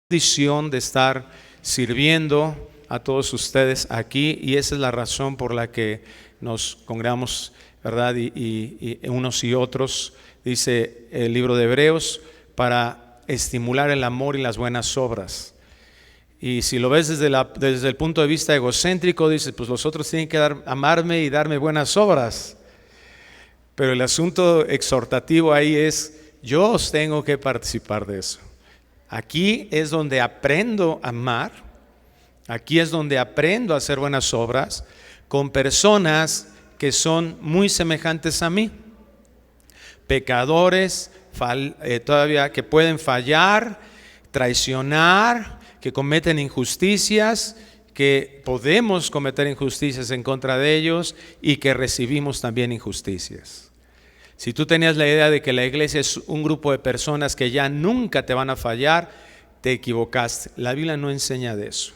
Bendición de estar sirviendo a todos ustedes aquí, y esa es la razón por la que nos congregamos, ¿verdad? Y unos y otros, dice el libro de Hebreos, para estimular el amor y las buenas obras. Y si lo ves desde el punto de vista egocéntrico, dices, pues los otros tienen que amarme y darme buenas obras. Pero el asunto exhortativo ahí es, yo os tengo que participar de eso. Aquí es donde aprendo a amar, aquí es donde aprendo a hacer buenas obras con personas que son muy semejantes a mí. Pecadores, todavía que pueden fallar, traicionar, que cometen injusticias, que podemos cometer injusticias en contra de ellos y que recibimos también injusticias. Si tú tenías la idea de que la iglesia es un grupo de personas que ya nunca te van a fallar, te equivocaste. La Biblia no enseña de eso.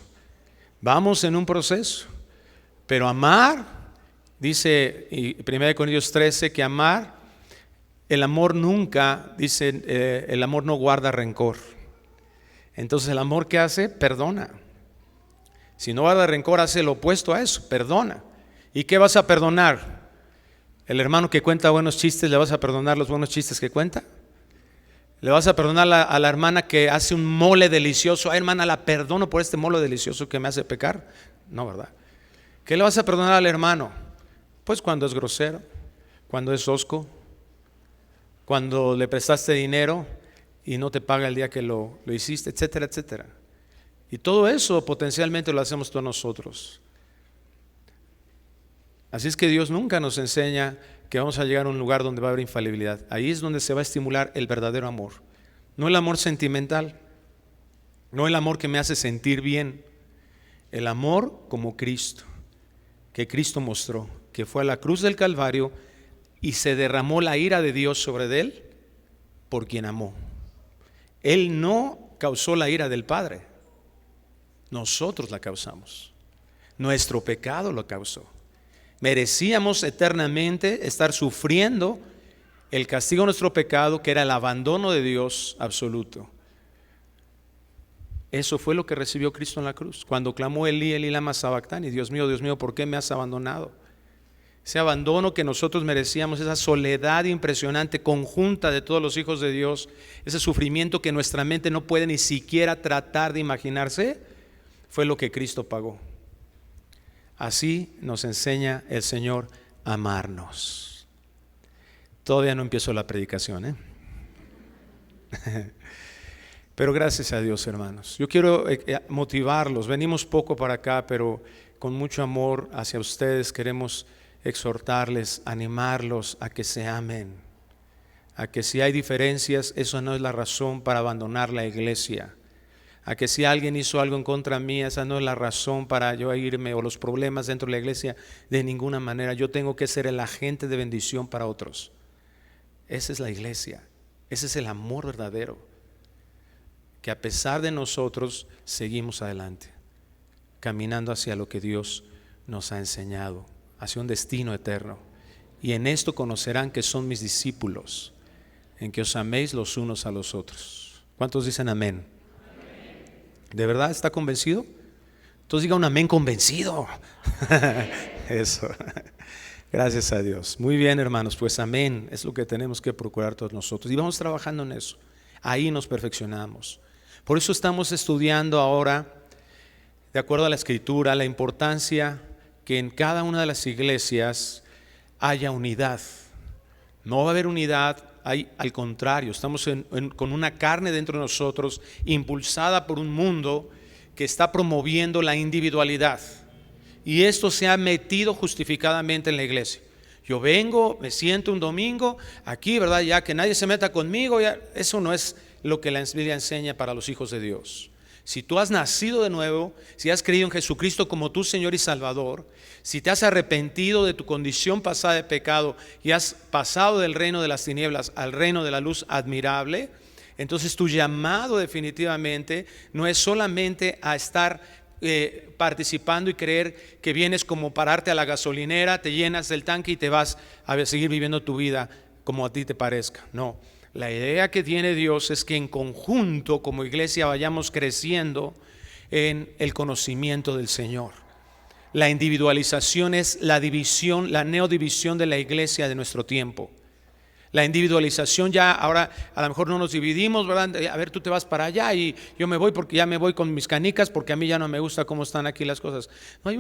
Vamos en un proceso, pero amar, dice 1 Corintios 13, que amar, el amor nunca, dice, el amor no guarda rencor. Entonces el amor, ¿qué hace? Perdona. Si no guarda rencor, hace lo opuesto a eso, perdona. ¿Y qué vas a perdonar? El hermano que cuenta buenos chistes, ¿le vas a perdonar los buenos chistes que cuenta? ¿Le vas a perdonar a la hermana que hace un mole delicioso? Ay, hermana, la perdono por este mole delicioso que me hace pecar. No, ¿verdad? ¿Qué le vas a perdonar al hermano? Pues cuando es grosero, cuando es hosco, cuando le prestaste dinero y no te paga el día que lo hiciste, etcétera, etcétera. Y todo eso potencialmente lo hacemos todos nosotros. Así es que Dios nunca nos enseña que vamos a llegar a un lugar donde va a haber infalibilidad. Ahí es donde se va a estimular el verdadero amor. No el amor sentimental, no el amor que me hace sentir bien. El amor como Cristo, que Cristo mostró, que fue a la cruz del Calvario y se derramó la ira de Dios sobre él por quien amó. Él no causó la ira del Padre, nosotros la causamos. Nuestro pecado lo causó. Merecíamos eternamente estar sufriendo el castigo de nuestro pecado, que era el abandono de Dios absoluto. Eso fue lo que recibió Cristo en la cruz, cuando clamó Elí, Elí lama sabactani, Dios mío, ¿por qué me has abandonado? Ese abandono que nosotros merecíamos, esa soledad impresionante, conjunta de todos los hijos de Dios, ese sufrimiento que nuestra mente no puede ni siquiera tratar de imaginarse, fue lo que Cristo pagó. Así nos enseña el Señor a amarnos. Todavía no empiezo la predicación, Pero gracias a Dios, hermanos. Yo quiero motivarlos. Venimos poco para acá, pero con mucho amor hacia ustedes queremos exhortarles, animarlos a que se amen, a que si hay diferencias, eso no es la razón para abandonar la iglesia, a que si alguien hizo algo en contra mía, esa no es la razón para yo irme, o los problemas dentro de la iglesia, de ninguna manera. Yo tengo que ser el agente de bendición para otros. Esa es la iglesia, ese es el amor verdadero, que a pesar de nosotros seguimos adelante, caminando hacia lo que Dios nos ha enseñado, hacia un destino eterno. Y en esto conocerán que son mis discípulos, en que os améis los unos a los otros. ¿Cuántos dicen amén? ¿De verdad está convencido? Entonces diga un amén convencido. Eso. Gracias a Dios. Muy bien, hermanos, pues amén. Es lo que tenemos que procurar todos nosotros. Y vamos trabajando en eso. Ahí nos perfeccionamos. Por eso estamos estudiando ahora, de acuerdo a la Escritura, la importancia que en cada una de las iglesias haya unidad. No va a haber unidad, al contrario, estamos con una carne dentro de nosotros, impulsada por un mundo que está promoviendo la individualidad. Y esto se ha metido justificadamente en la iglesia. Yo vengo, me siento un domingo aquí, ¿verdad? Ya que nadie se meta conmigo, ya. Eso no es lo que la Biblia enseña para los hijos de Dios. Si tú has nacido de nuevo, si has creído en Jesucristo como tu Señor y Salvador, si te has arrepentido de tu condición pasada de pecado y has pasado del reino de las tinieblas al reino de la luz admirable, entonces tu llamado definitivamente no es solamente a estar participando y creer que vienes como pararte a la gasolinera, te llenas del tanque y te vas a seguir viviendo tu vida como a ti te parezca. No, la idea que tiene Dios es que en conjunto como iglesia vayamos creciendo en el conocimiento del Señor. La individualización es la división, la neodivisión de la iglesia de nuestro tiempo. La individualización ya ahora a lo mejor no nos dividimos, ¿verdad? A ver, tú te vas para allá y yo me voy porque ya me voy con mis canicas porque a mí ya no me gusta cómo están aquí las cosas. No, hay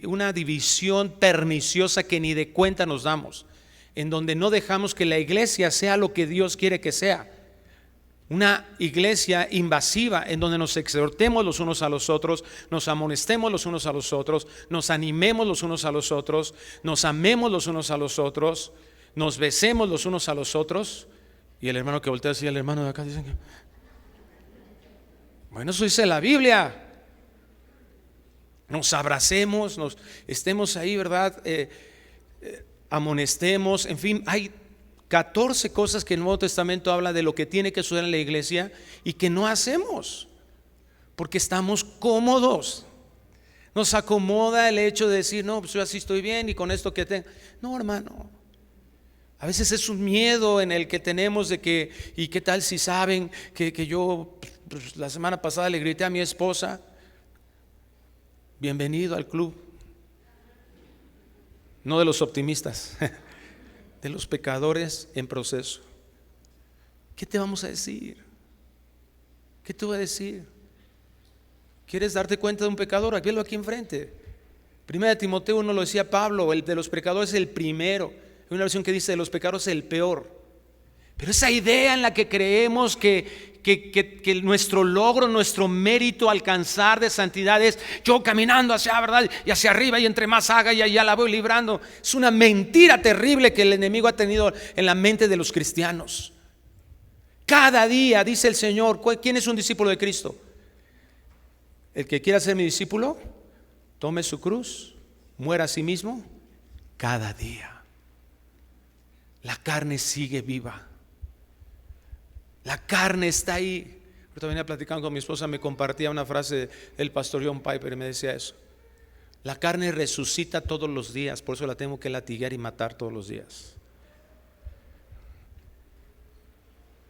una división perniciosa que ni de cuenta nos damos, en donde no dejamos que la iglesia sea lo que Dios quiere que sea. Una iglesia invasiva en donde nos exhortemos los unos a los otros, nos amonestemos los unos a los otros, nos animemos los unos a los otros, nos amemos los unos a los otros, nos besemos los unos a los otros. Y el hermano que voltea así, el hermano de acá dice que, bueno, eso dice la Biblia. Nos abracemos, nos estemos ahí, ¿verdad? Amonestemos, en fin, hay 14 cosas que el Nuevo Testamento habla de lo que tiene que suceder en la iglesia y que no hacemos porque estamos cómodos. Nos acomoda el hecho de decir, no, pues yo así estoy bien y con esto que tengo. No, hermano. A veces es un miedo en el que tenemos de que, ¿y qué tal si saben que yo pues, la semana pasada le grité a mi esposa? Bienvenido al club. No de los optimistas, de los pecadores en proceso. ¿Qué te vamos a decir? ¿Qué te voy a decir? ¿Quieres darte cuenta de un pecador? Velo aquí enfrente. Primera de Timoteo 1 lo decía Pablo, el de los pecadores es el primero. Hay una versión que dice de los pecadores el peor. Pero esa idea en la que creemos que nuestro logro, nuestro mérito alcanzar de santidad es yo caminando hacia, ¿verdad? Y hacia arriba, y entre más haga y allá la voy librando. Es una mentira terrible que el enemigo ha tenido en la mente de los cristianos. Cada día, dice el Señor, ¿quién es un discípulo de Cristo? El que quiera ser mi discípulo, tome su cruz, muera a sí mismo cada día. La carne sigue viva. La carne está ahí. Ahorita venía platicando con mi esposa, me compartía una frase del pastor John Piper y me decía eso. La carne resucita todos los días, por eso la tengo que latigar y matar todos los días.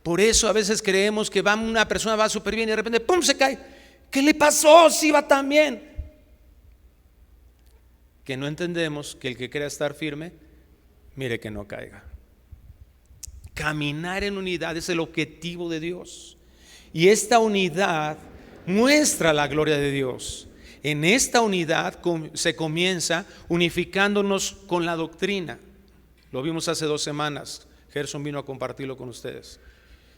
Por eso a veces creemos que una persona va súper bien y de repente ¡pum! Se cae. ¿Qué le pasó? Si va tan bien. Que no entendemos que el que quiera estar firme, mire que no caiga. Caminar en unidad es el objetivo de Dios. Y esta unidad muestra la gloria de Dios. En esta unidad se comienza unificándonos con la doctrina. Lo vimos hace 2 semanas. Gerson vino a compartirlo con ustedes.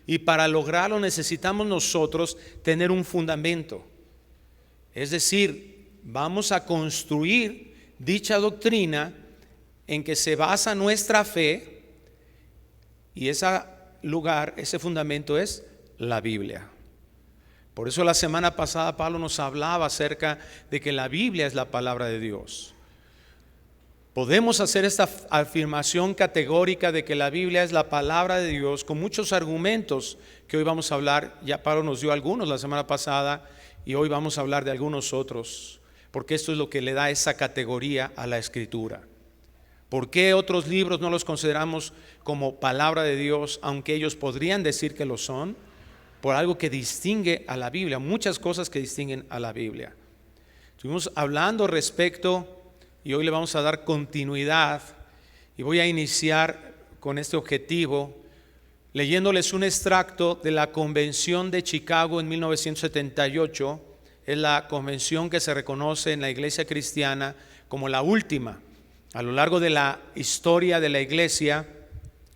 Y para lograrlo necesitamos nosotros tener un fundamento. Es decir, vamos a construir dicha doctrina en que se basa nuestra fe. Y ese lugar, ese fundamento es la Biblia. Por eso la semana pasada Pablo nos hablaba acerca de que la Biblia es la palabra de Dios. Podemos hacer esta afirmación categórica de que la Biblia es la palabra de Dios con muchos argumentos que hoy vamos a hablar. Ya Pablo nos dio algunos la semana pasada y hoy vamos a hablar de algunos otros, porque esto es lo que le da esa categoría a la Escritura. ¿Por qué otros libros no los consideramos como palabra de Dios, aunque ellos podrían decir que lo son? Por algo que distingue a la Biblia, muchas cosas que distinguen a la Biblia. Estuvimos hablando respecto, y hoy le vamos a dar continuidad, y voy a iniciar con este objetivo, leyéndoles un extracto de la Convención de Chicago en 1978. Es la convención que se reconoce en la iglesia cristiana como la última. A lo largo de la historia de la iglesia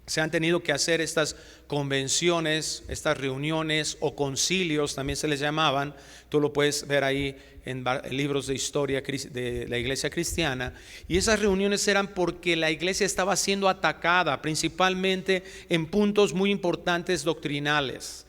se han tenido que hacer estas convenciones, estas reuniones o concilios, también se les llamaban. Tú lo puedes ver ahí en libros de historia de la iglesia cristiana. Y esas reuniones eran porque la iglesia estaba siendo atacada, principalmente en puntos muy importantes doctrinales,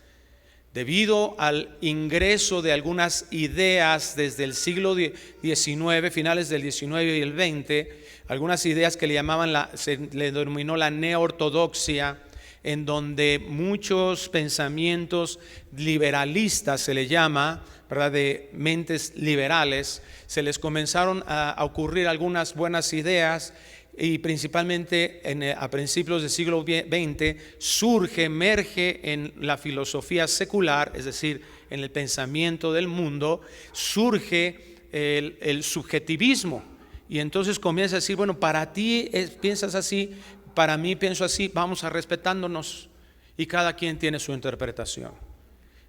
debido al ingreso de algunas ideas desde el siglo XIX, finales del XIX y el XX, algunas ideas que le llamaban, se le denominó la neortodoxia, en donde muchos pensamientos liberalistas, se le llama, ¿verdad?, de mentes liberales, se les comenzaron a ocurrir algunas buenas ideas. Y principalmente a principios del siglo XX emerge en la filosofía secular, es decir, en el pensamiento del mundo, surge el subjetivismo. Y entonces comienza a decir, bueno, para ti piensas así, para mí pienso así, vamos a respetándonos, y cada quien tiene su interpretación.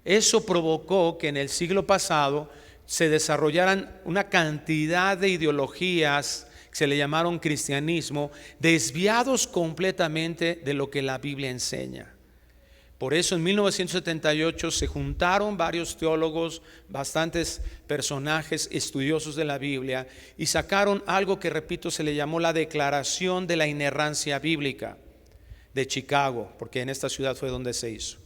Eso provocó que en el siglo pasado se desarrollaran una cantidad de ideologías que se le llamaron cristianismo, desviados completamente de lo que la Biblia enseña. Por eso en 1978 se juntaron varios teólogos, bastantes personajes estudiosos de la Biblia, y sacaron algo que, repito, se le llamó la Declaración de la Inerrancia Bíblica de Chicago, porque en esta ciudad fue donde se hizo.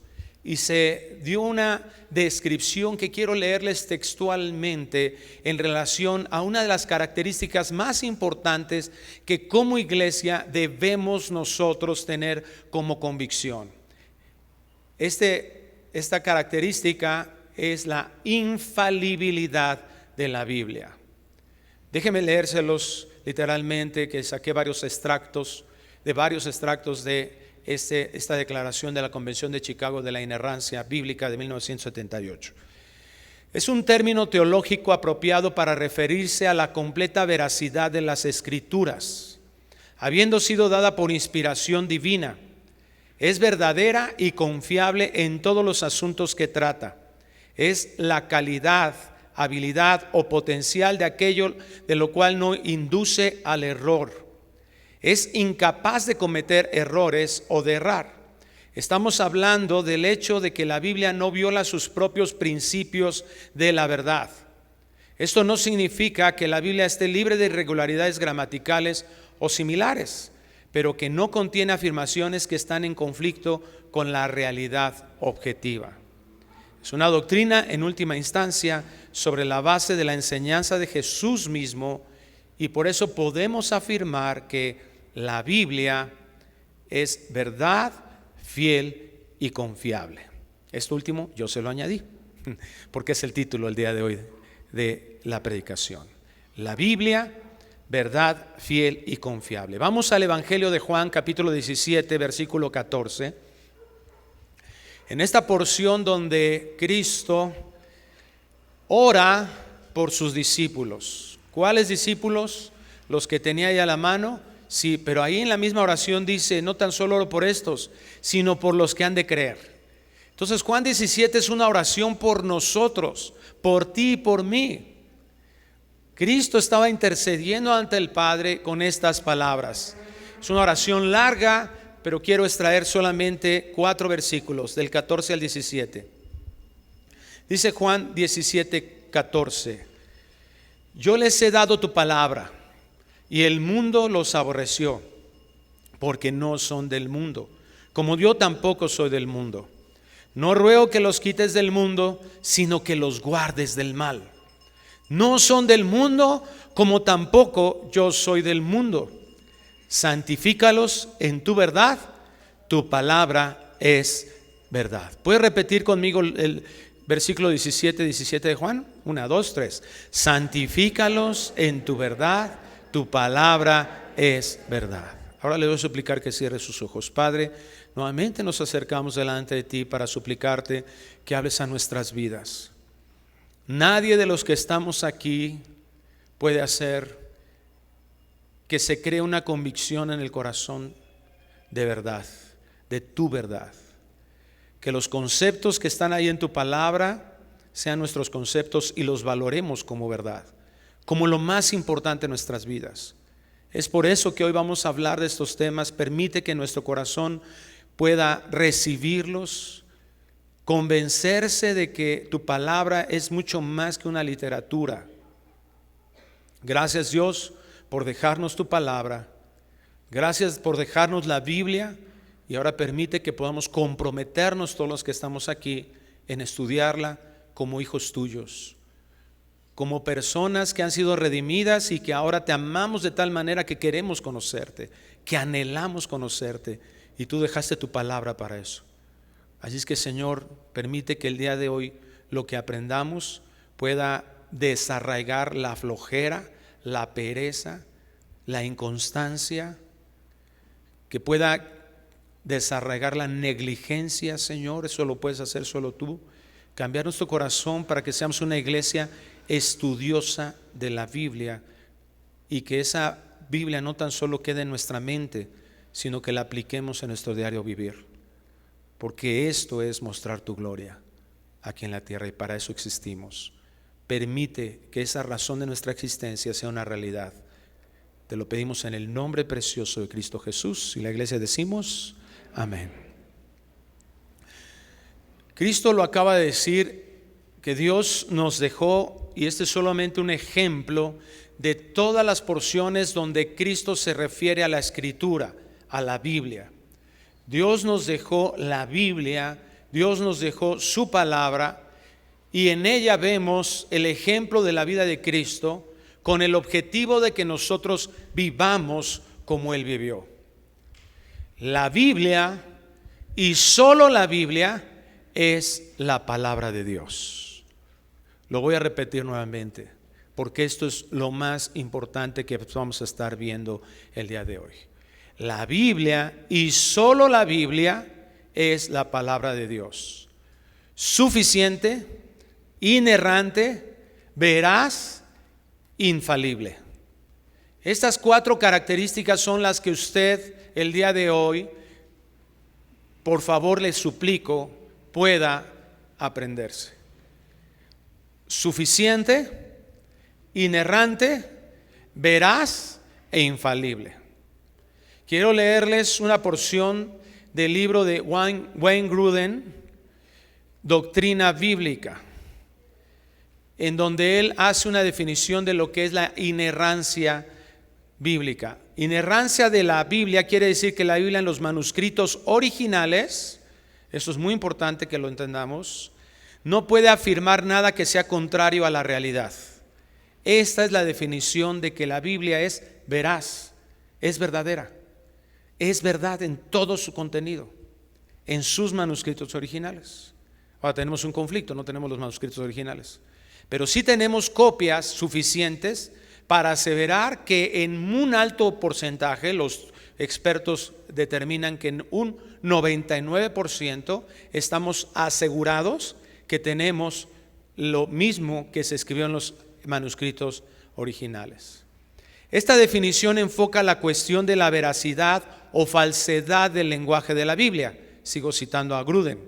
Y se dio una descripción que quiero leerles textualmente en relación a una de las características más importantes que como iglesia debemos nosotros tener como convicción. Esta característica es la infalibilidad de la Biblia. Déjenme leérselos literalmente, que saqué varios extractos de esta declaración de la Convención de Chicago de la Inerrancia Bíblica de 1978. Es un término teológico apropiado para referirse a la completa veracidad de las Escrituras, habiendo sido dada por inspiración divina. Es verdadera y confiable en todos los asuntos que trata. Es la calidad, habilidad o potencial de aquello de lo cual no induce al error. Es incapaz de cometer errores o de errar. Estamos hablando del hecho de que la Biblia no viola sus propios principios de la verdad. Esto no significa que la Biblia esté libre de irregularidades gramaticales o similares, pero que no contiene afirmaciones que están en conflicto con la realidad objetiva. Es una doctrina en última instancia sobre la base de la enseñanza de Jesús mismo, y por eso podemos afirmar que la Biblia es verdad, fiel y confiable. Esto último yo se lo añadí, porque es el título el día de hoy de la predicación. La Biblia, verdad, fiel y confiable. Vamos al Evangelio de Juan, capítulo 17, versículo 14. En esta porción donde Cristo ora por sus discípulos. ¿Cuáles discípulos? Los que tenía ahí a la mano. Sí, pero ahí en la misma oración dice, no tan solo oro por estos, sino por los que han de creer. Entonces Juan 17 es una oración por nosotros, por ti y por mí. Cristo estaba intercediendo ante el Padre con estas palabras. Es una oración larga, pero quiero extraer solamente 4 versículos, del 14 al 17. Dice Juan 17, 14. Yo les he dado tu palabra, y el mundo los aborreció, porque no son del mundo, como yo tampoco soy del mundo. No ruego que los quites del mundo, sino que los guardes del mal. No son del mundo, como tampoco yo soy del mundo. Santifícalos en tu verdad, tu palabra es verdad. ¿Puedes repetir conmigo el versículo 17 de Juan? 1, 2, 3. Santifícalos en tu verdad, tu palabra es verdad. Ahora le voy a suplicar que cierre sus ojos. Padre, nuevamente nos acercamos delante de ti para suplicarte que hables a nuestras vidas. Nadie de los que estamos aquí puede hacer que se cree una convicción en el corazón de verdad, de tu verdad. Que los conceptos que están ahí en tu palabra sean nuestros conceptos y los valoremos como verdad, como lo más importante en nuestras vidas. Es por eso que hoy vamos a hablar de estos temas. Permite que nuestro corazón pueda recibirlos, convencerse de que tu palabra es mucho más que una literatura. Gracias, Dios, por dejarnos tu palabra. Gracias por dejarnos la Biblia. Y ahora permite que podamos comprometernos todos los que estamos aquí en estudiarla como hijos tuyos, como personas que han sido redimidas y que ahora te amamos de tal manera que queremos conocerte, que anhelamos conocerte, y tú dejaste tu palabra para eso. Así es que, Señor, permite que el día de hoy lo que aprendamos pueda desarraigar la flojera, la pereza, la inconstancia, que pueda desarraigar la negligencia, Señor. Eso lo puedes hacer solo tú. Cambiar nuestro corazón para que seamos una iglesia estudiosa de la Biblia, y que esa Biblia no tan solo quede en nuestra mente, sino que la apliquemos en nuestro diario vivir, porque esto es mostrar tu gloria aquí en la tierra, y para eso existimos. Permite que esa razón de nuestra existencia sea una realidad. Te lo pedimos en el nombre precioso de Cristo Jesús, y la iglesia decimos amén. Cristo lo acaba de decir, que Dios nos dejó, y este es solamente un ejemplo de todas las porciones donde Cristo se refiere a la Escritura, a la Biblia. Dios nos dejó la Biblia, Dios nos dejó su palabra, y en ella vemos el ejemplo de la vida de Cristo, con el objetivo de que nosotros vivamos como Él vivió. La Biblia, y solo la Biblia, es la palabra de Dios. Lo voy a repetir nuevamente, porque esto es lo más importante que vamos a estar viendo el día de hoy. La Biblia, y solo la Biblia, es la palabra de Dios. Suficiente, inerrante, veraz, infalible. Estas 4 características son las que usted el día de hoy, por favor les suplico, pueda aprenderse. Suficiente, inerrante, veraz e infalible. Quiero leerles una porción del libro de Wayne Grudem, Doctrina Bíblica, en donde él hace una definición de lo que es la inerrancia bíblica. Inerrancia de la Biblia quiere decir que la Biblia en los manuscritos originales, esto es muy importante que lo entendamos, no puede afirmar nada que sea contrario a la realidad. Esta es la definición de que la Biblia es veraz, es verdadera, es verdad en todo su contenido, en sus manuscritos originales. Ahora tenemos un conflicto, no tenemos los manuscritos originales, pero sí tenemos copias suficientes para aseverar que en un alto porcentaje, los expertos determinan que en un 99% estamos asegurados que tenemos lo mismo que se escribió en los manuscritos originales. Esta definición enfoca la cuestión de la veracidad o falsedad del lenguaje de la Biblia. Sigo citando a Grudem.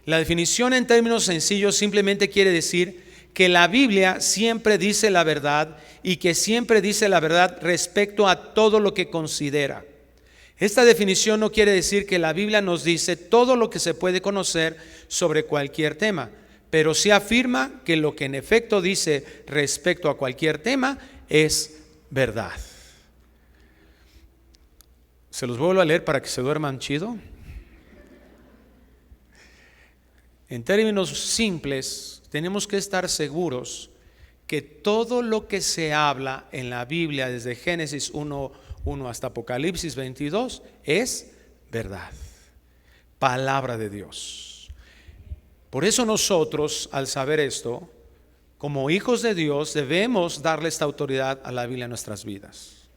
La definición en términos sencillos simplemente quiere decir que la Biblia siempre dice la verdad, y que siempre dice la verdad respecto a todo lo que considera. Esta definición no quiere decir que la Biblia nos dice todo lo que se puede conocer sobre cualquier tema, pero sí afirma que lo que en efecto dice respecto a cualquier tema es verdad. Se los vuelvo a leer para que se duerman chido. En términos simples, tenemos que estar seguros que todo lo que se habla en la Biblia, desde Génesis 1 hasta Apocalipsis 22, es verdad, palabra de Dios. Por eso nosotros, al saber esto, como hijos de Dios, debemos darle esta autoridad a la Biblia en nuestras vidas.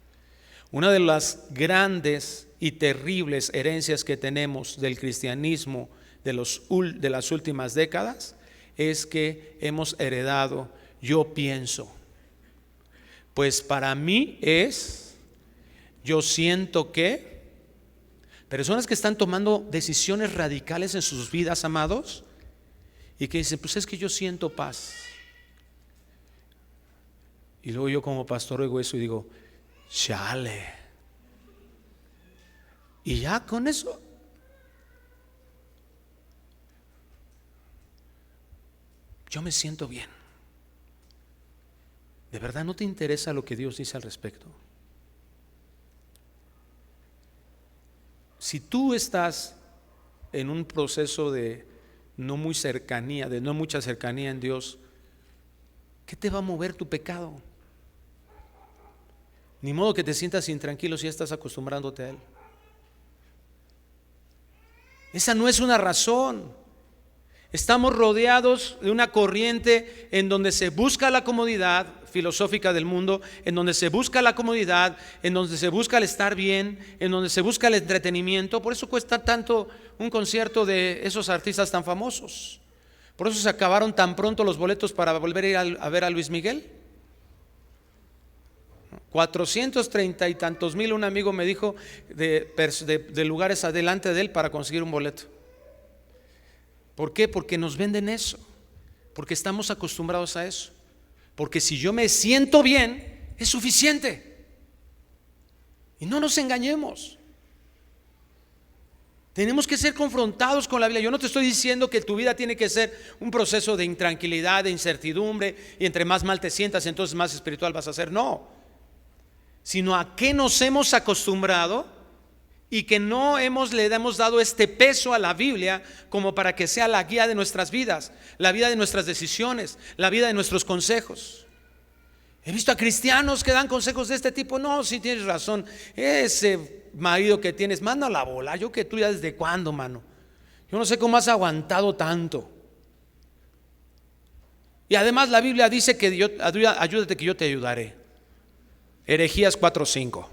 Una de las grandes y terribles herencias que tenemos del cristianismo de las últimas décadas es que hemos heredado yo pienso, pues para mí es, yo siento que, Personas que están tomando decisiones radicales en sus vidas, amados, y que dicen, pues es que yo siento paz. Y luego yo como pastor oigo eso y digo, chale. Y ya con eso yo me siento bien. ¿De verdad no te interesa lo que Dios dice al respecto? Si tú estás en un proceso de no mucha cercanía en Dios, ¿qué te va a mover tu pecado? Ni modo que te sientas intranquilo si ya estás acostumbrándote a Él. Esa no es una razón. Estamos rodeados de una corriente en donde se busca la comodidad filosófica del mundo, en donde se busca la comodidad, en donde se busca el estar bien, en donde se busca el entretenimiento. Por eso cuesta tanto un concierto de esos artistas tan famosos. Por eso se acabaron tan pronto los boletos para volver a ir a ver a Luis Miguel. 430 y tantos mil, un amigo me dijo, de lugares adelante de él para conseguir un boleto. ¿Por qué? Porque nos venden eso, porque estamos acostumbrados a eso, porque si yo me siento bien es suficiente. Y no nos engañemos. Tenemos que ser confrontados con la Biblia. Yo no te estoy diciendo que tu vida tiene que ser un proceso de intranquilidad, de incertidumbre, y entre más mal te sientas entonces más espiritual vas a ser. No, sino a qué nos hemos acostumbrado y que no le hemos dado este peso a la Biblia como para que sea la guía de nuestras vidas, la vida de nuestras decisiones, la vida de nuestros consejos. He visto a cristianos que dan consejos de este tipo. No, si tienes razón, ese marido que tienes, manda la bola. Yo que tú ya desde cuándo, mano. Yo no sé cómo has aguantado tanto. Y además la Biblia dice que ayúdate que yo te ayudaré. Herejías 4:5.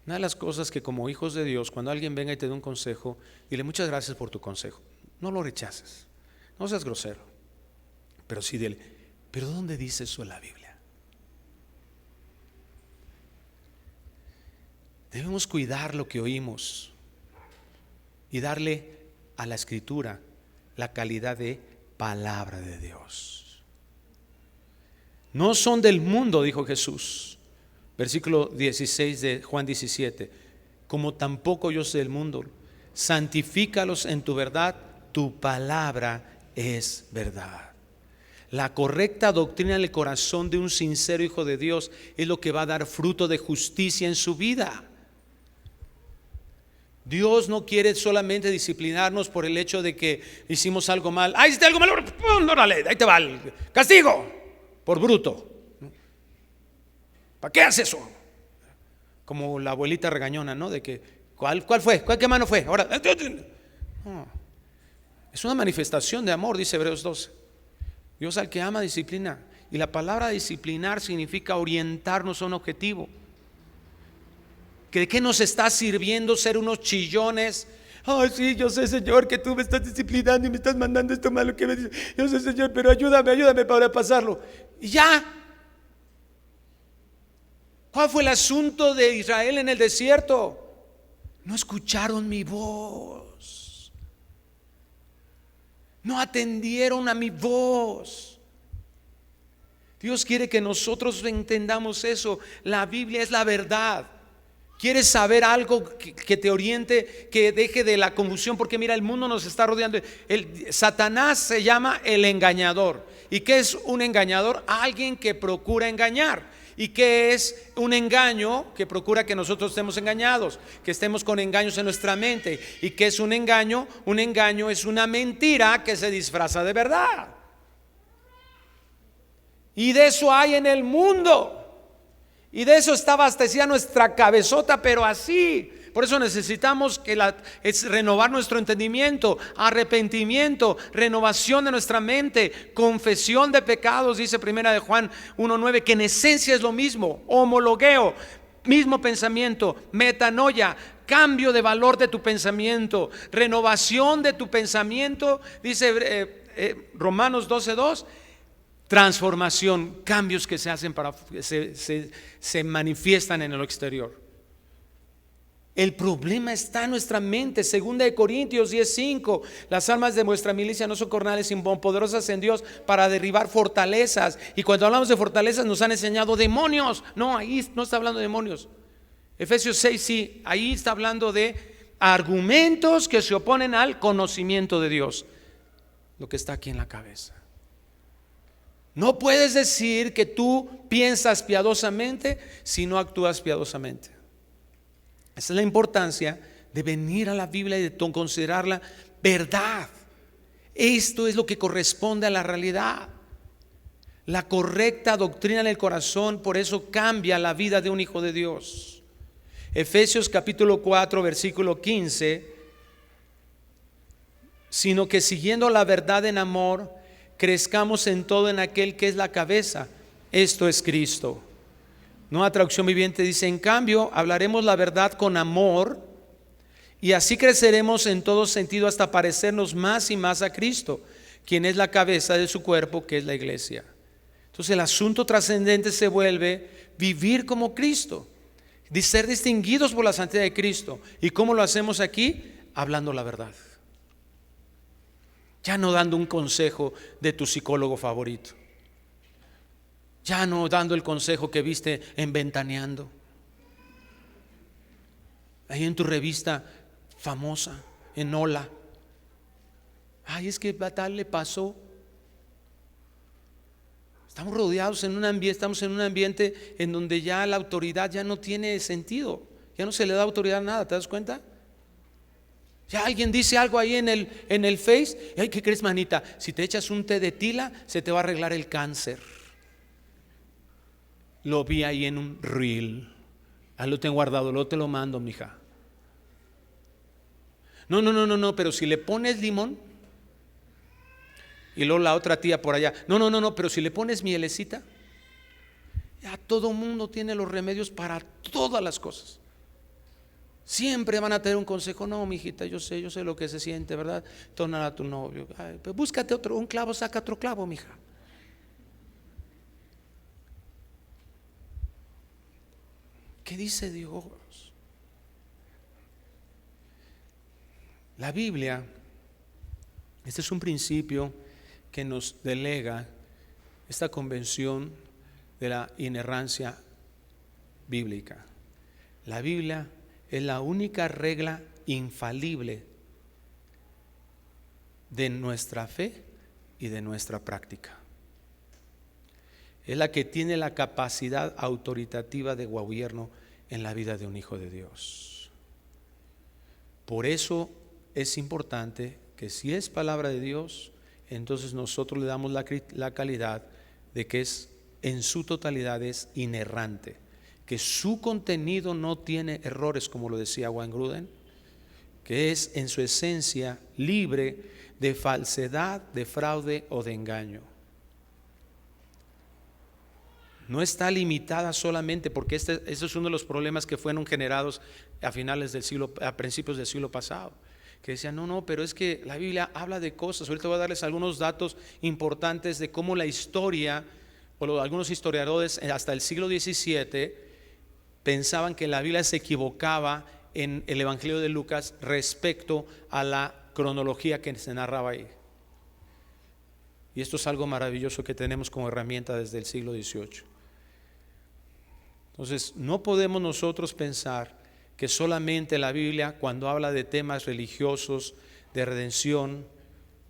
Una de las cosas que como hijos de Dios, cuando alguien venga y te dé un consejo, dile muchas gracias por tu consejo. No lo rechaces, no seas grosero, pero sí dile, ¿pero dónde dice eso en la Biblia? Debemos cuidar lo que oímos y darle a la Escritura la calidad de palabra de Dios. No son del mundo, dijo Jesús. Versículo 16 de Juan 17, como tampoco yo soy del mundo, santifícalos en tu verdad, tu palabra es verdad. La correcta doctrina en el corazón de un sincero hijo de Dios es lo que va a dar fruto de justicia en su vida. Dios no quiere solamente disciplinarnos por el hecho de que hicimos algo mal. ¡Ay, hiciste algo mal! ¡Órale! Ahí te va el castigo por bruto. ¿Para qué haces eso? Como la abuelita regañona, ¿no? De que, ¿cuál fue? ¿Qué mano fue? Ahora, no. Es una manifestación de amor, dice Hebreos 12. Dios al que ama disciplina. Y la palabra disciplinar significa orientarnos a un objetivo. ¿De qué nos está sirviendo ser unos chillones? Ay, sí, yo sé, Señor, que tú me estás disciplinando y me estás mandando esto malo que me dices. Yo sé, Señor, pero ayúdame para pasarlo. Y ya. ¿Cuál fue el asunto de Israel en el desierto? No escucharon mi voz. No atendieron a mi voz. Dios quiere que nosotros entendamos eso. La Biblia es la verdad. ¿Quieres saber algo que te oriente, que deje de la confusión? Porque mira, el mundo nos está rodeando. Satanás se llama el engañador. ¿Y qué es un engañador? Alguien que procura engañar. ¿Y qué es un engaño? Que procura que nosotros estemos engañados, que estemos con engaños en nuestra mente. ¿Y qué es un engaño? Un engaño es una mentira que se disfraza de verdad. Y de eso hay en el mundo. Y de eso está abastecida nuestra cabezota, pero así. Por eso necesitamos es renovar nuestro entendimiento, arrepentimiento, renovación de nuestra mente, confesión de pecados, dice primera de Juan 1:9, que en esencia es lo mismo, homologueo, mismo pensamiento, metanoia, cambio de valor de tu pensamiento, renovación de tu pensamiento, dice Romanos 12:2. transformación, cambios que se hacen se manifiestan en el exterior. El problema está en nuestra mente. 2 Corintios 10:5: las armas de vuestra milicia no son carnales, sino poderosas en Dios para derribar fortalezas. Y cuando hablamos de fortalezas nos han enseñado demonios. No, ahí no está hablando de demonios. Efesios 6 sí, ahí está hablando de argumentos que se oponen al conocimiento de Dios. Lo que está aquí en la cabeza. No puedes decir que tú piensas piadosamente si no actúas piadosamente. Esa es la importancia de venir a la Biblia y de considerarla verdad. Esto es lo que corresponde a la realidad. La correcta doctrina en el corazón, por eso cambia la vida de un hijo de Dios. Efesios capítulo 4 versículo 15: sino que siguiendo la verdad en amor, crezcamos en todo en aquel que es la cabeza, esto es Cristo. Nueva Traducción Viviente dice: en cambio, hablaremos la verdad con amor, y así creceremos en todo sentido hasta parecernos más y más a Cristo, quien es la cabeza de su cuerpo, que es la iglesia. Entonces el asunto trascendente se vuelve vivir como Cristo, de ser distinguidos por la santidad de Cristo. ¿Y cómo lo hacemos aquí? Hablando la verdad. Ya no dando un consejo de tu psicólogo favorito. Ya no dando el consejo que viste en Ventaneando, ahí en tu revista famosa, en Hola. Ay, es que a tal le pasó. Estamos rodeados en un ambiente, estamos en un ambiente en donde ya la autoridad ya no tiene sentido. Ya no se le da autoridad a nada, ¿te das cuenta? Ya alguien dice algo ahí en el Face. Ay, ¿qué crees, manita? Si te echas un té de tila, se te va a arreglar el cáncer. Lo vi ahí en un reel. Ahí lo tengo guardado, luego te lo mando, mija. No, pero si le pones limón. Y luego la otra tía por allá: no, pero si le pones mielecita. Ya todo mundo tiene los remedios para todas las cosas. Siempre van a tener un consejo: no, mijita, yo sé lo que se siente, ¿verdad? Tornar a tu novio. Ay, pues búscate un clavo, saca otro clavo, mija. ¿Qué dice Dios? La Biblia, este es un principio que nos delega esta convención de la inerrancia bíblica. La Biblia es la única regla infalible de nuestra fe y de nuestra práctica. Es la que tiene la capacidad autoritativa de gobierno en la vida de un hijo de Dios. Por eso es importante que si es palabra de Dios, entonces nosotros le damos la calidad de que es en su totalidad es inerrante, que su contenido no tiene errores, como lo decía Wayne Grudem, que es en su esencia libre de falsedad, de fraude o de engaño. No está limitada solamente, porque este es uno de los problemas que fueron generados a principios del siglo pasado, que decían: no, pero es que la Biblia habla de cosas. Ahorita voy a darles algunos datos importantes de cómo la historia, algunos historiadores hasta el siglo XVII pensaban que la Biblia se equivocaba en el Evangelio de Lucas respecto a la cronología que se narraba ahí. Y esto es algo maravilloso que tenemos como herramienta desde el siglo XVIII. Entonces, no podemos nosotros pensar que solamente la Biblia, cuando habla de temas religiosos, de redención,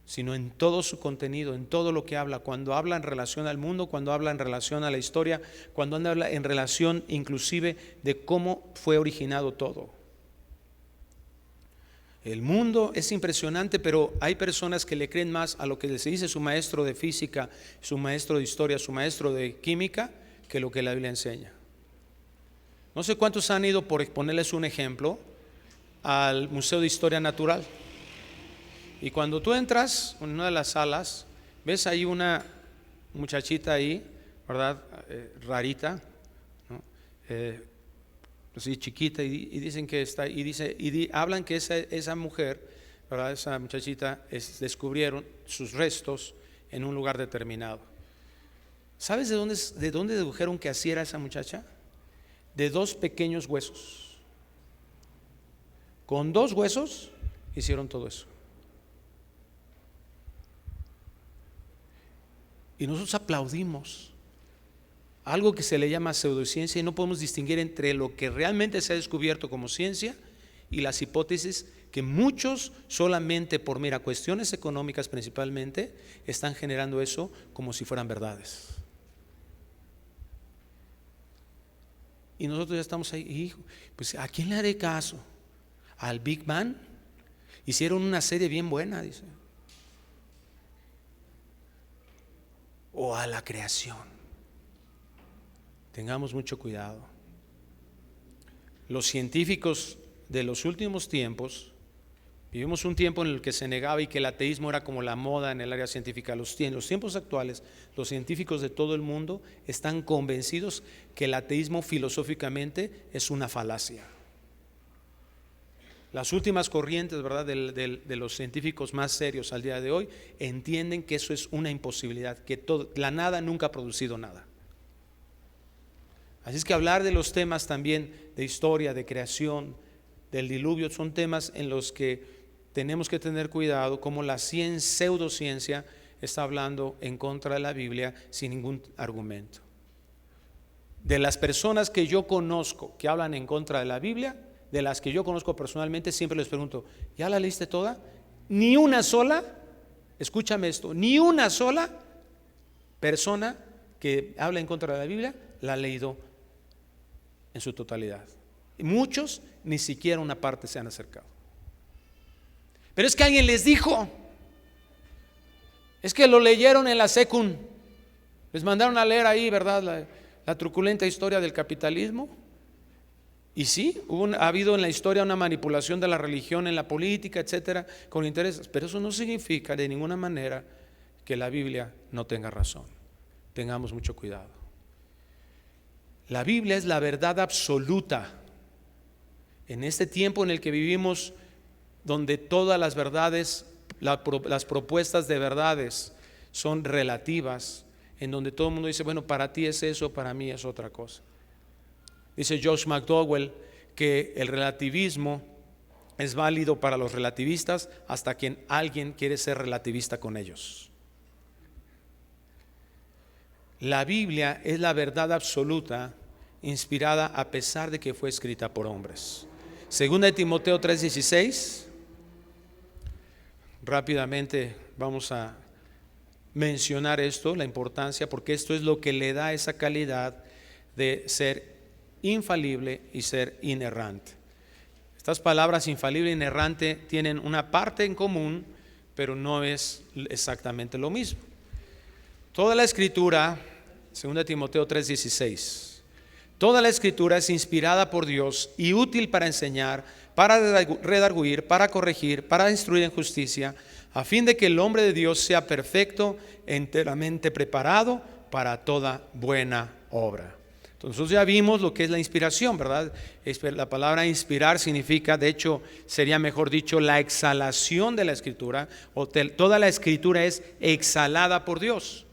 sino en todo su contenido, en todo lo que habla, cuando habla en relación al mundo, cuando habla en relación a la historia, cuando habla en relación inclusive de cómo fue originado todo. El mundo es impresionante, pero hay personas que le creen más a lo que les dice su maestro de física, su maestro de historia, su maestro de química, que lo que la Biblia enseña. No sé cuántos han ido, por ponerles un ejemplo, al Museo de Historia Natural. Y cuando tú entras en una de las salas, ves ahí una muchachita ahí, ¿verdad? Rarita, ¿no? Así chiquita, y dicen que está, hablan que esa mujer, ¿verdad? Esa muchachita descubrieron sus restos en un lugar determinado. ¿Sabes de dónde dedujeron que así era esa muchacha? De 2 pequeños huesos. Con 2 huesos hicieron todo eso. Y nosotros aplaudimos algo que se le llama pseudociencia y no podemos distinguir entre lo que realmente se ha descubierto como ciencia y las hipótesis que muchos solamente por cuestiones económicas principalmente están generando eso como si fueran verdades. Y nosotros ya estamos ahí, hijo, pues ¿a quién le haré caso? ¿Al Big Bang? Hicieron una serie bien buena, dice. O a la creación. Tengamos mucho cuidado. Los científicos de los últimos tiempos, vivimos un tiempo en el que se negaba y que el ateísmo era como la moda en el área científica. En los tiempos actuales, los científicos de todo el mundo están convencidos que el ateísmo filosóficamente es una falacia. Las últimas corrientes, ¿verdad?, de los científicos más serios al día de hoy entienden que eso es una imposibilidad, que la nada nunca ha producido nada. Así es que hablar de los temas también de historia, de creación, del diluvio, son temas en los que tenemos que tener cuidado, como la pseudociencia está hablando en contra de la Biblia sin ningún argumento. De las personas que yo conozco que hablan en contra de la Biblia, de las que yo conozco personalmente, siempre les pregunto, ¿ya la leíste toda? Ni una sola, escúchame esto, ni una sola persona que habla en contra de la Biblia la ha leído en su totalidad. Y muchos ni siquiera una parte se han acercado. Pero es que alguien les dijo, es que lo leyeron en la secund, les mandaron a leer ahí, ¿verdad?, la truculenta historia del capitalismo. Y sí, ha habido en la historia una manipulación de la religión en la política, etcétera, con intereses, pero eso no significa de ninguna manera que la Biblia no tenga razón. Tengamos mucho cuidado. La Biblia es la verdad absoluta. En este tiempo en el que vivimos, donde todas las verdades, las propuestas de verdades son relativas, en donde todo el mundo dice, bueno, para ti es eso, para mí es otra cosa. Dice Josh McDowell que el relativismo es válido para los relativistas hasta que alguien quiere ser relativista con ellos. La Biblia es la verdad absoluta, inspirada a pesar de que fue escrita por hombres. Segunda de Timoteo 3:16. Rápidamente vamos a mencionar esto, la importancia, porque esto es lo que le da esa calidad de ser infalible y ser inerrante. Estas palabras infalible e inerrante tienen una parte en común, pero no es exactamente lo mismo. Toda la escritura, 2 Timoteo 3:16, toda la escritura es inspirada por Dios y útil para enseñar, para redarguir, para corregir, para instruir en justicia, a fin de que el hombre de Dios sea perfecto, enteramente preparado para toda buena obra. Entonces ya vimos lo que es la inspiración, ¿verdad? La palabra inspirar significa, de hecho sería mejor dicho, la exhalación de la escritura, toda la escritura es exhalada por Dios,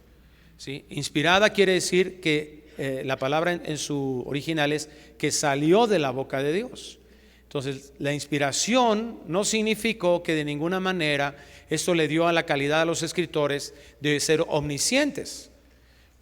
¿sí? Inspirada quiere decir que la palabra en su original es que salió de la boca de Dios. Entonces la inspiración no significó que de ninguna manera esto le dio a la calidad a los escritores de ser omniscientes.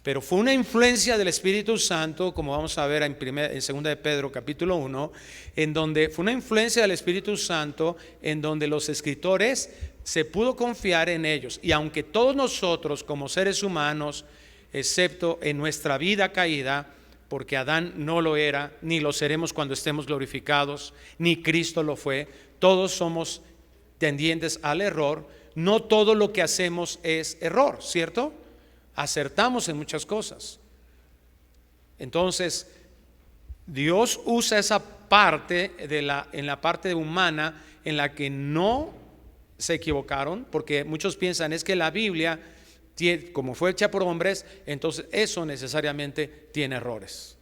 Pero fue una influencia del Espíritu Santo, como vamos a ver en 2 de Pedro capítulo 1, en donde fue una influencia del Espíritu Santo, en donde los escritores se pudo confiar en ellos. Y aunque todos nosotros como seres humanos, excepto en nuestra vida caída, porque Adán no lo era, ni lo seremos cuando estemos glorificados, ni Cristo lo fue, todos somos tendientes al error. No todo lo que hacemos es error, ¿cierto? Acertamos en muchas cosas. Entonces Dios usa esa parte en la parte humana en la que no se equivocaron, porque muchos piensan es que la Biblia, como fue hecha por hombres, entonces eso necesariamente tiene errores.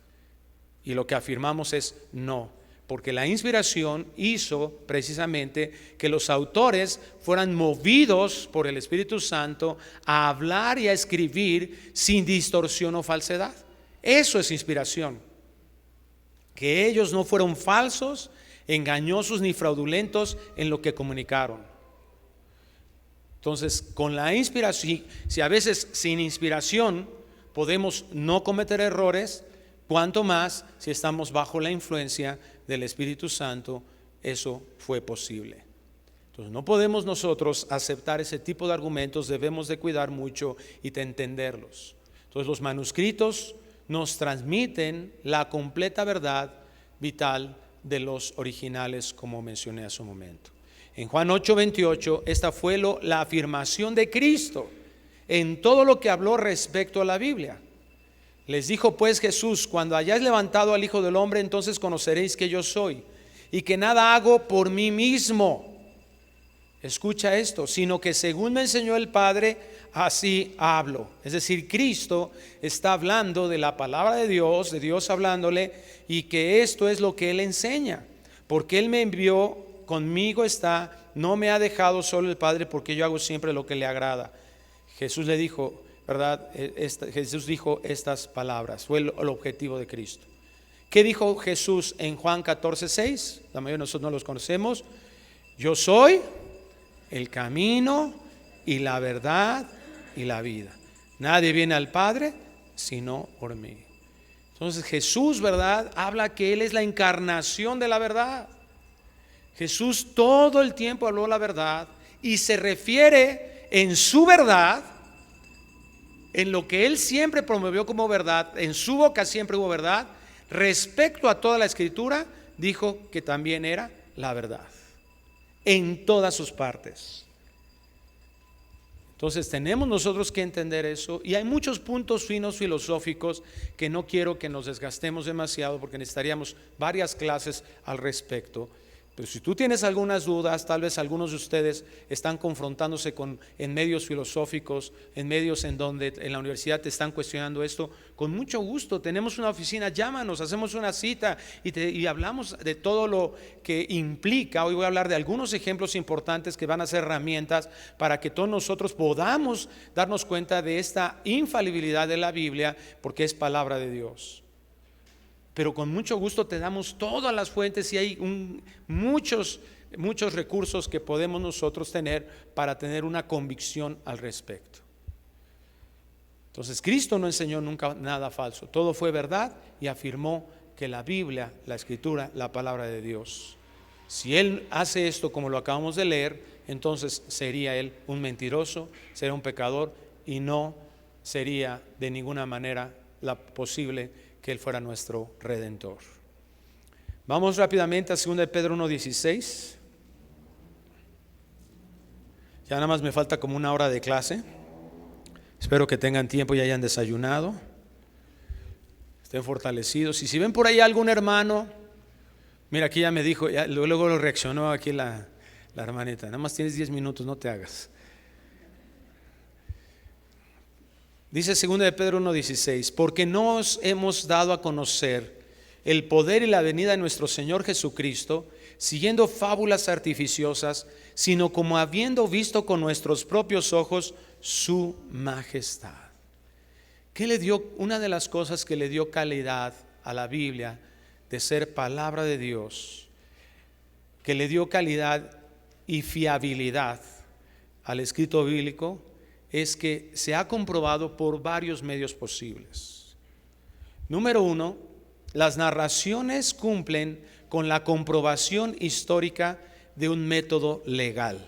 Y lo que afirmamos es no. porque la inspiración hizo precisamente que los autores fueran movidos por el Espíritu Santo a hablar y a escribir sin distorsión o falsedad. Eso es inspiración. Que ellos no fueron falsos, engañosos ni fraudulentos en lo que comunicaron. Entonces, con la inspiración, si a veces sin inspiración podemos no cometer errores, cuanto más si estamos bajo la influencia del Espíritu Santo, eso fue posible. Entonces no podemos nosotros aceptar ese tipo de argumentos, debemos de cuidar mucho y de entenderlos. Entonces los manuscritos nos transmiten la completa verdad vital de los originales, como mencioné hace un momento. En Juan 8:28, esta fue la afirmación de Cristo en todo lo que habló respecto a la Biblia. Les dijo pues Jesús: cuando hayáis levantado al Hijo del Hombre, entonces conoceréis que yo soy, y que nada hago por mí mismo. Escucha esto, sino que según me enseñó el Padre, así hablo. Es decir, Cristo está hablando de la palabra de Dios hablándole, y que esto es lo que Él enseña. Porque Él me envió, conmigo está, no me ha dejado solo el Padre, porque yo hago siempre lo que le agrada. Jesús le dijo, ¿verdad? Jesús dijo estas palabras, fue el objetivo de Cristo. ¿Qué dijo Jesús en Juan 14:6? La mayoría de nosotros no los conocemos. Yo soy el camino y la verdad y la vida. Nadie viene al Padre sino por mí. Entonces Jesús, ¿verdad?, habla que Él es la encarnación de la verdad. Jesús todo el tiempo habló la verdad y se refiere en su verdad, en lo que Él siempre promovió como verdad, en su boca siempre hubo verdad. Respecto a toda la Escritura, dijo que también era la verdad, en todas sus partes. Entonces tenemos nosotros que entender eso, y hay muchos puntos finos filosóficos que no quiero que nos desgastemos demasiado, porque necesitaríamos varias clases al respecto. Pero si tú tienes algunas dudas, tal vez algunos de ustedes están confrontándose en medios filosóficos, en medios en donde en la universidad te están cuestionando esto, con mucho gusto tenemos una oficina, llámanos, hacemos una cita y hablamos de todo lo que implica. Hoy voy a hablar de algunos ejemplos importantes que van a ser herramientas para que todos nosotros podamos darnos cuenta de esta infalibilidad de la Biblia, porque es palabra de Dios. Pero con mucho gusto te damos todas las fuentes, y hay muchos recursos que podemos nosotros tener para tener una convicción al respecto. Entonces Cristo no enseñó nunca nada falso, todo fue verdad, y afirmó que la Biblia, la Escritura, la palabra de Dios. Si Él hace esto como lo acabamos de leer, entonces sería Él un mentiroso, sería un pecador, y no sería de ninguna manera posible que Él fuera nuestro Redentor. Vamos rápidamente a 2 de Pedro 1:16. Ya nada más me falta como una hora de clase. Espero que tengan tiempo y hayan desayunado, estén fortalecidos. Y si ven por ahí algún hermano, mira, aquí ya me dijo, luego lo reaccionó aquí la hermanita, nada más tienes 10 minutos, no te hagas. Dice 2 de Pedro 1:16, porque no os hemos dado a conocer el poder y la venida de nuestro Señor Jesucristo, siguiendo fábulas artificiosas, sino como habiendo visto con nuestros propios ojos su majestad. ¿Qué le dio? Una de las cosas que le dio calidad a la Biblia de ser palabra de Dios, que le dio calidad y fiabilidad al escrito bíblico, es que se ha comprobado por varios medios posibles. Número uno, las narraciones cumplen con la comprobación histórica de un método legal.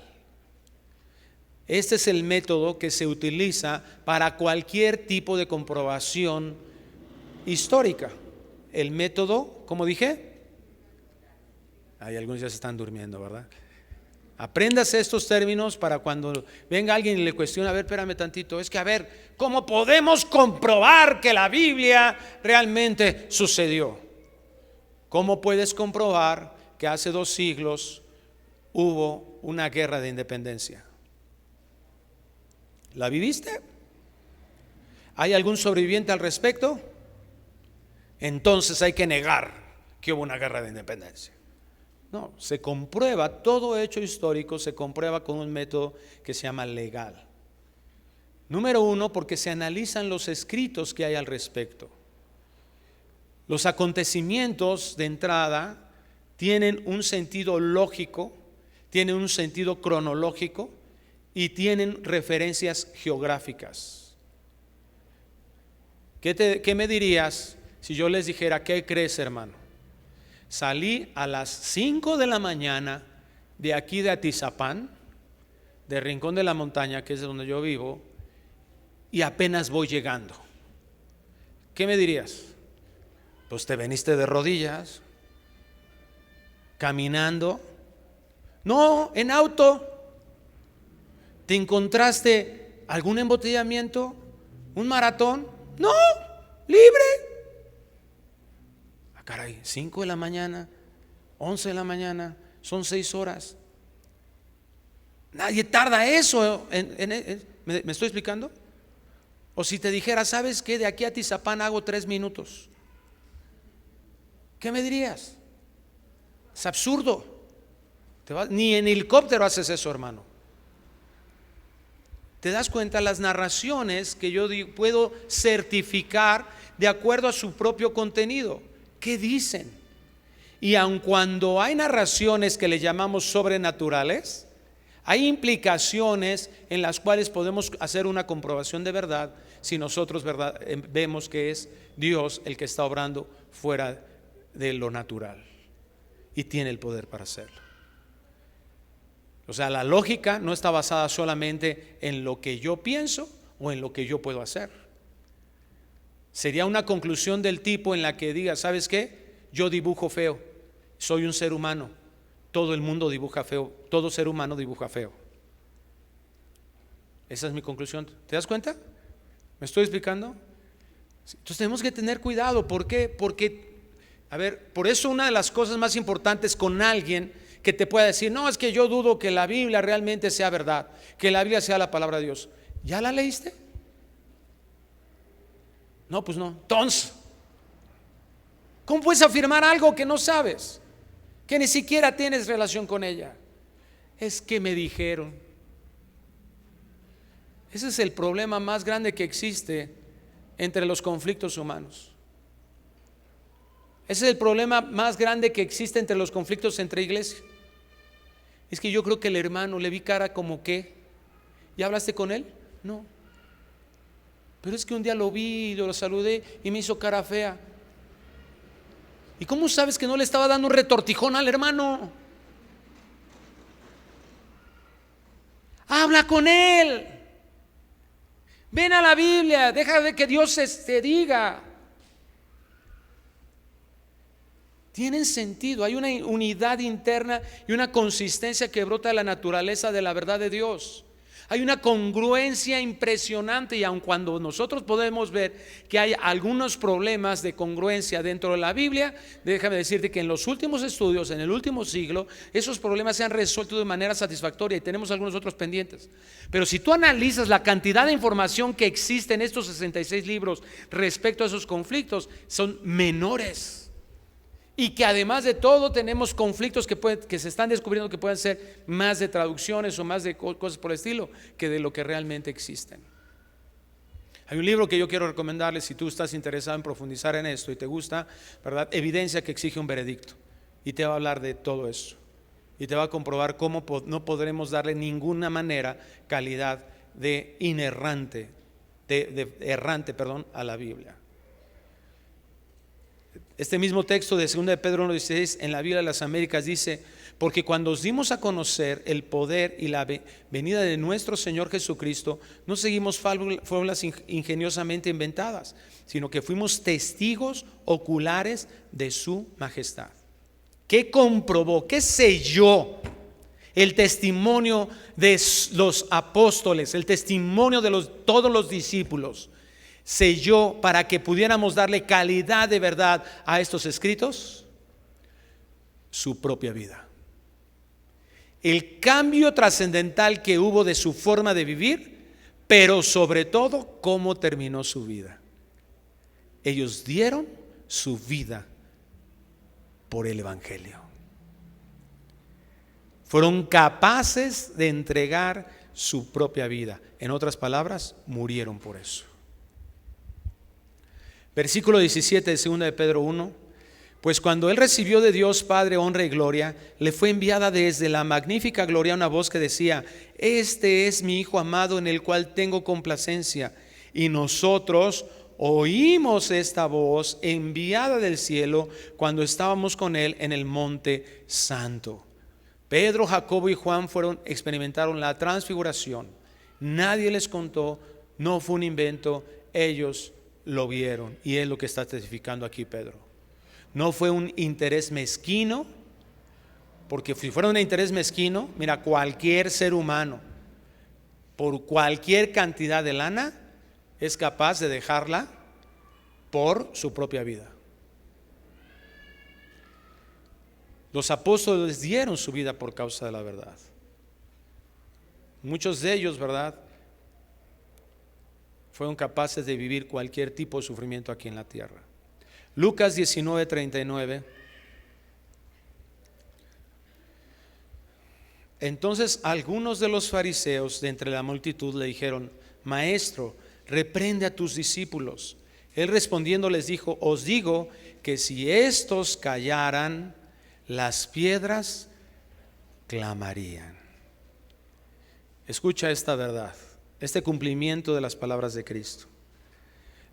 Este es el método que se utiliza para cualquier tipo de comprobación histórica. El método, ¿cómo dije? Hay algunos ya se están durmiendo, ¿verdad? Apréndase estos términos para cuando venga alguien y le cuestione, a ver, espérame tantito, es que a ver, ¿cómo podemos comprobar que la Biblia realmente sucedió? ¿Cómo puedes comprobar que hace 2 siglos hubo una guerra de independencia? ¿La viviste? ¿Hay algún sobreviviente al respecto? Entonces hay que negar que hubo una guerra de independencia. No, se comprueba, todo hecho histórico se comprueba con un método que se llama legal. Número uno, porque se analizan los escritos que hay al respecto. Los acontecimientos de entrada tienen un sentido lógico, tienen un sentido cronológico y tienen referencias geográficas. ¿Qué me dirías si yo les dijera, qué crees, hermano? Salí a las 5 de la mañana de aquí de Atizapán, de Rincón de la Montaña, que es donde yo vivo, y apenas voy llegando. ¿Qué me dirías? Pues te veniste de rodillas, caminando. No, en auto. ¿Te encontraste algún embotellamiento? ¿Un maratón? No, libre. Ah, caray, 5 de la mañana, 11 de la mañana, son 6 horas. Nadie tarda eso. ¿Me estoy explicando? O si te dijera, ¿sabes qué? De aquí a Tizapán hago 3 minutos. ¿Qué me dirías? Es absurdo. Ni en helicóptero haces eso, hermano. ¿Te das cuenta? Las narraciones que yo puedo certificar de acuerdo a su propio contenido. ¿Qué dicen? Y aun cuando hay narraciones que le llamamos sobrenaturales, hay implicaciones en las cuales podemos hacer una comprobación de verdad si nosotros vemos que es Dios el que está obrando fuera de lo natural y tiene el poder para hacerlo. O sea, la lógica no está basada solamente en lo que yo pienso o en lo que yo puedo hacer. Sería una conclusión del tipo en la que diga, ¿sabes qué? Yo dibujo feo, soy un ser humano, todo el mundo dibuja feo, todo ser humano dibuja feo. Esa es mi conclusión. ¿Te das cuenta? ¿Me estoy explicando? Entonces tenemos que tener cuidado. ¿Por qué? Porque, a ver, por eso una de las cosas más importantes con alguien que te pueda decir, no, es que yo dudo que la Biblia realmente sea verdad, que la Biblia sea la palabra de Dios. ¿Ya la leíste? No, pues no. Entonces, ¿cómo puedes afirmar algo que no sabes? Que ni siquiera tienes relación con ella. Es que me dijeron. Ese es el problema más grande que existe entre los conflictos humanos. Ese es el problema más grande que existe entre los conflictos entre iglesias. Es que yo creo que el hermano le vi cara como que, ¿ya hablaste con él? No. Pero es que un día lo vi, lo saludé y me hizo cara fea. ¿Y cómo sabes que no le estaba dando un retortijón al hermano? Habla con él. Ven a la Biblia, deja de que Dios te diga. Tienen sentido, hay una unidad interna y una consistencia que brota de la naturaleza de la verdad de Dios. Hay una congruencia impresionante, y aun cuando nosotros podemos ver que hay algunos problemas de congruencia dentro de la Biblia, déjame decirte que en los últimos estudios, en el último siglo, esos problemas se han resuelto de manera satisfactoria y tenemos algunos otros pendientes. Pero si tú analizas la cantidad de información que existe en estos 66 libros respecto a esos conflictos, son menores. Y que además de todo tenemos conflictos que se están descubriendo que pueden ser más de traducciones o más de cosas por el estilo que de lo que realmente existen. Hay un libro que yo quiero recomendarles si tú estás interesado en profundizar en esto y te gusta, ¿verdad? Evidencia que exige un veredicto. Y te va a hablar de todo eso. Y te va a comprobar cómo no podremos darle ninguna manera calidad de inerrante, errante a la Biblia. Este mismo texto de 2 de Pedro 1:16 en la Biblia de las Américas dice: porque cuando os dimos a conocer el poder y la venida de nuestro Señor Jesucristo, no seguimos fábulas ingeniosamente inventadas, sino que fuimos testigos oculares de su majestad. ¿Qué comprobó? ¿Qué selló? El testimonio de los apóstoles, el testimonio de todos los discípulos, selló para que pudiéramos darle calidad de verdad a estos escritos, su propia vida. El cambio trascendental que hubo de su forma de vivir, pero sobre todo cómo terminó su vida. Ellos dieron su vida por el Evangelio. Fueron capaces de entregar su propia vida. En otras palabras, murieron por eso. Versículo 17 de 2 de Pedro 1. Pues cuando él recibió de Dios Padre honra y gloria, le fue enviada desde la magnífica gloria una voz que decía: este es mi Hijo amado en el cual tengo complacencia. Y nosotros oímos esta voz enviada del cielo cuando estábamos con él en el monte santo. Pedro, Jacobo y Juan experimentaron la transfiguración. Nadie les contó, no fue un invento, ellos lo vieron. Y es lo que está testificando aquí Pedro. No fue un interés mezquino, porque si fuera un interés mezquino, mira, cualquier ser humano, por cualquier cantidad de lana, es capaz de dejarla por su propia vida. Los apóstoles dieron su vida por causa de la verdad. Muchos de ellos, ¿verdad?, fueron capaces de vivir cualquier tipo de sufrimiento aquí en la tierra. Lucas 19:39. Entonces algunos de los fariseos de entre la multitud le dijeron: Maestro, reprende a tus discípulos. Él respondiendo les dijo: os digo que si estos callaran, las piedras clamarían. Escucha esta verdad, este cumplimiento de las palabras de Cristo.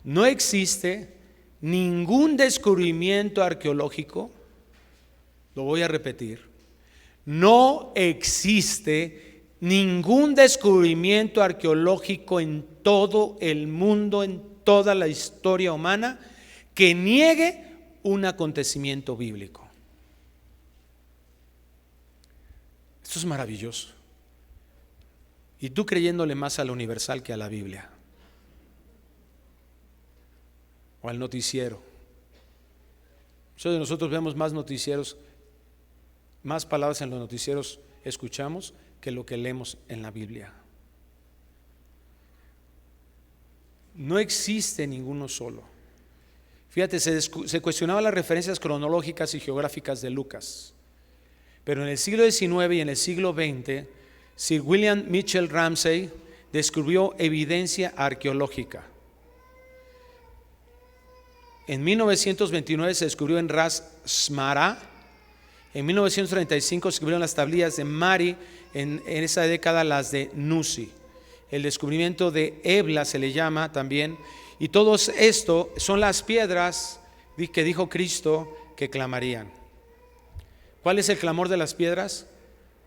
No existe ningún descubrimiento arqueológico, lo voy a repetir, no existe ningún descubrimiento arqueológico en todo el mundo, en toda la historia humana, que niegue un acontecimiento bíblico. Esto es maravilloso. Y tú creyéndole más a la universal que a la Biblia o al noticiero. Muchos de nosotros vemos más noticieros, más palabras en los noticieros escuchamos que lo que leemos en la Biblia. No existe ninguno solo. Fíjate, se cuestionaban las referencias cronológicas y geográficas de Lucas, pero en el siglo XIX y en el siglo XX, Sir William Mitchell Ramsay descubrió evidencia arqueológica. En 1929 se descubrió en Ras Shmara. En 1935 se descubrieron las tablillas de Mari, en esa década las de Nusi. El descubrimiento de Ebla se le llama también. Y todo esto son las piedras que dijo Cristo que clamarían. ¿Cuál es el clamor de las piedras?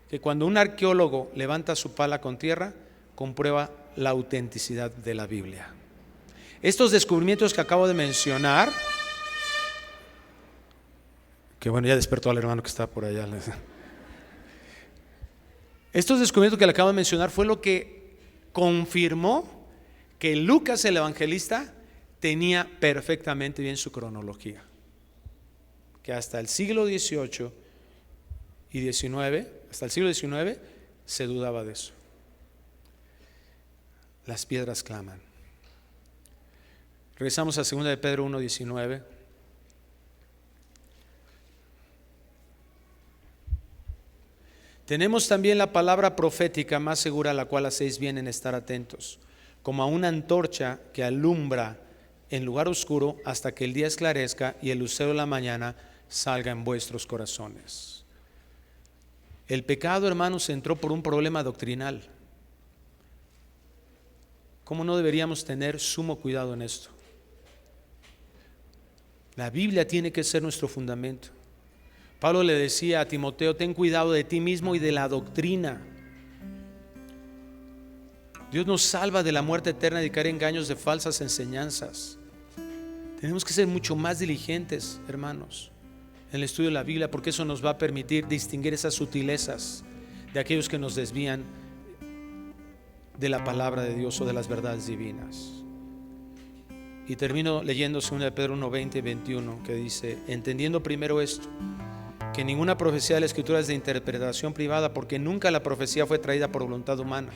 Que cuando un arqueólogo levanta su pala con tierra, comprueba la autenticidad de la Biblia. Estos descubrimientos que acabo de mencionar, que bueno, ya despertó al hermano que está por allá. Estos descubrimientos que le acabo de mencionar fue lo que confirmó que Lucas el evangelista tenía perfectamente bien su cronología, que hasta el siglo XVIII y XIX, hasta el siglo XIX se dudaba de eso. Las piedras claman. Regresamos a 2 de Pedro 1:19. Tenemos también la palabra profética más segura, a la cual hacéis bien en estar atentos, como a una antorcha que alumbra en lugar oscuro hasta que el día esclarezca y el lucero de la mañana salga en vuestros corazones. El pecado, hermanos, entró por un problema doctrinal. ¿Cómo no deberíamos tener sumo cuidado en esto? La Biblia tiene que ser nuestro fundamento. Pablo le decía a Timoteo: ten cuidado de ti mismo y de la doctrina. Dios nos salva de la muerte eterna y de caer en engaños de falsas enseñanzas. Tenemos que ser mucho más diligentes, hermanos, en el estudio de la Biblia, porque eso nos va a permitir distinguir esas sutilezas de aquellos que nos desvían de la palabra de Dios o de las verdades divinas. Y termino leyendo 2 de Pedro 1:20 y 21, que dice: entendiendo primero esto, que ninguna profecía de la Escritura es de interpretación privada, porque nunca la profecía fue traída por voluntad humana,